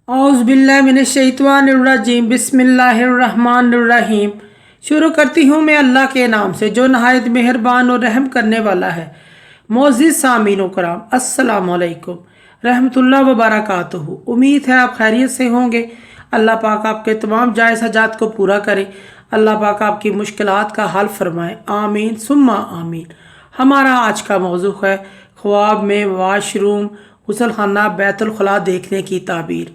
औज़ुबिल्लाहिमिनश्शैतानिर्रजीम बिस्मिल्लाहिर्रहमानिर्रहीम। शुरू करती हूँ मैं अल्लाह के नाम से जो नहायत मेहरबान और रहम करने वाला है। मोअज़्ज़िज़ सामीन कराम, अस्सलामु अलैकुम रहमतुल्लाह व बरकातुहू। उम्मीद है आप खैरियत से होंगे। अल्लाह पाक आपके तमाम जायज़ हाजात को पूरा करे। अल्लाह पाक आपकी मुश्किलात का हल फरमाए। आमीन सुम्मा आमीन। हमारा आज का मौजू है ख्वाब में वाशरूम, गुसलखाना, बैतुल खला देखने की ताबीर।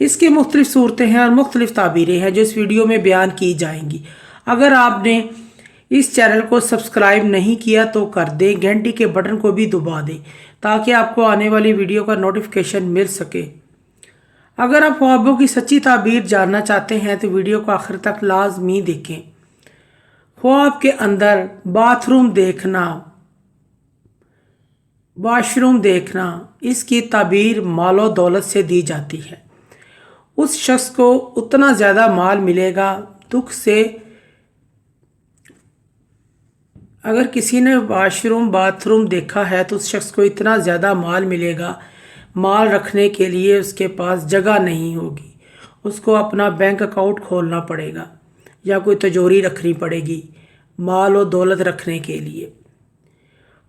इसकी मुख्तलिफ सूरतें हैं और मुख्तलिफ ताबीरें हैं जो इस वीडियो में बयान की जाएंगी। अगर आपने इस चैनल को सब्सक्राइब नहीं किया तो कर दें, घंटी के बटन को भी दबा दें ताकि आपको आने वाली वीडियो का नोटिफिकेशन मिल सके। अगर आप ख्वाबों की सच्ची ताबीर जानना चाहते हैं तो वीडियो को आखिर तक लाजमी देखें। ख्वाब के अंदर बाथरूम देखना, वाशरूम देखना, इसकी ताबीर मालो दौलत से दी जाती है। उस शख्स को उतना ज़्यादा माल मिलेगा दुख से। अगर किसी ने वाशरूम बाथरूम देखा है तो उस शख्स को इतना ज़्यादा माल मिलेगा, माल रखने के लिए उसके पास जगह नहीं होगी। उसको अपना बैंक अकाउंट खोलना पड़ेगा या कोई तिजोरी रखनी पड़ेगी माल और दौलत रखने के लिए।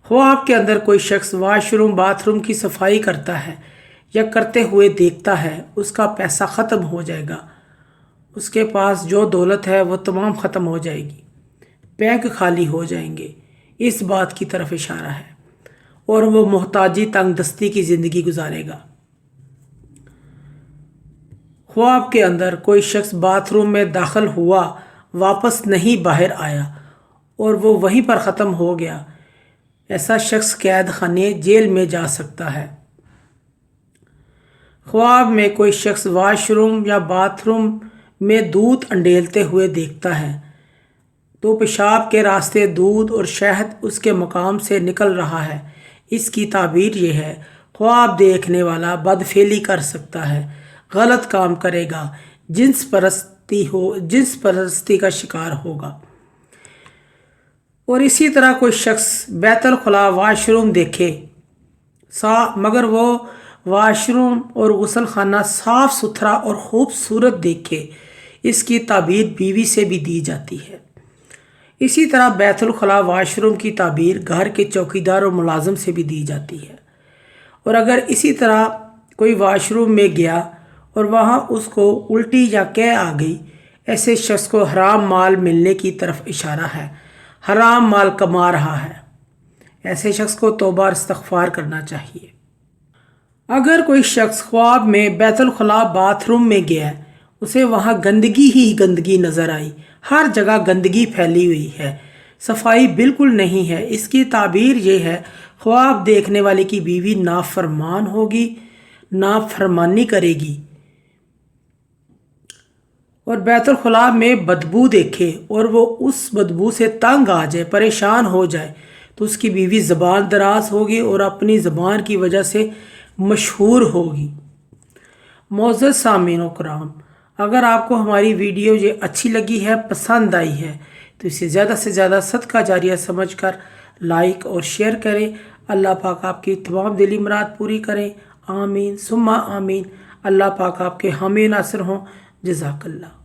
ख्वाब के अंदर कोई शख्स वाशरूम बाथरूम की सफाई करता है या करते हुए देखता है, उसका पैसा ख़त्म हो जाएगा। उसके पास जो दौलत है वो तमाम ख़त्म हो जाएगी, बैंक खाली हो जाएंगे। इस बात की तरफ इशारा है और वो मोहताजी तंग दस्ती की ज़िंदगी गुजारेगा। ख्वाब के अंदर कोई शख्स बाथरूम में दाखिल हुआ, वापस नहीं बाहर आया और वो वहीं पर ख़त्म हो गया, ऐसा शख्स कैद खाने जेल में जा सकता है। ख्वाब में कोई शख्स वाशरूम या बाथरूम में दूध अंडेलते हुए देखता है तो पेशाब के रास्ते दूध और शहद उसके मकाम से निकल रहा है। इसकी ताबीर ये है ख्वाब देखने वाला बदफेली कर सकता है, गलत काम करेगा, जिन्स परस्ती का शिकार होगा। और इसी तरह कोई शख्स बैतुल खला वाशरूम देखे मगर वो वाशरूम और गुसल खाना साफ़ सुथरा और ख़ूबसूरत देखे, इसकी ताबीर बीवी से भी दी जाती है। इसी तरह बैतुल खला वाशरूम की ताबीर घर के चौकीदार और मुलाजिम से भी दी जाती है। और अगर इसी तरह कोई वाशरूम में गया और वहाँ उसको उल्टी या कै आ गई, ऐसे शख्स को हराम माल मिलने की तरफ इशारा है, हराम माल कमा रहा है। ऐसे शख्स को तौबा और इस्तिग़फ़ार करना चाहिए। अगर कोई शख्स ख्वाब में बैतुल खला बाथरूम में गया, उसे वहाँ गंदगी ही गंदगी नज़र आई, हर जगह गंदगी फैली हुई है, सफाई बिल्कुल नहीं है, इसकी ताबीर ये है ख्वाब देखने वाले की बीवी नाफरमान होगी, नाफरमानी करेगी। और बैतुल खला में बदबू देखे और वो उस बदबू से तंग आ जाए, परेशान हो जाए, तो उसकी बीवी ज़बान दराज होगी और अपनी ज़बान की वजह से मशहूर होगी। मोअज़्ज़िज़ सामीन कराम, अगर आपको हमारी वीडियो ये अच्छी लगी है, पसंद आई है, तो इसे ज़्यादा से ज़्यादा सदका जारिया समझकर लाइक और शेयर करें। अल्लाह पाक आपकी तमाम दिली मुराद पूरी करें। आमीन सुम्मा आमीन। अल्लाह पाक आपके हामी नासिर हों। जज़ाकल्लाह।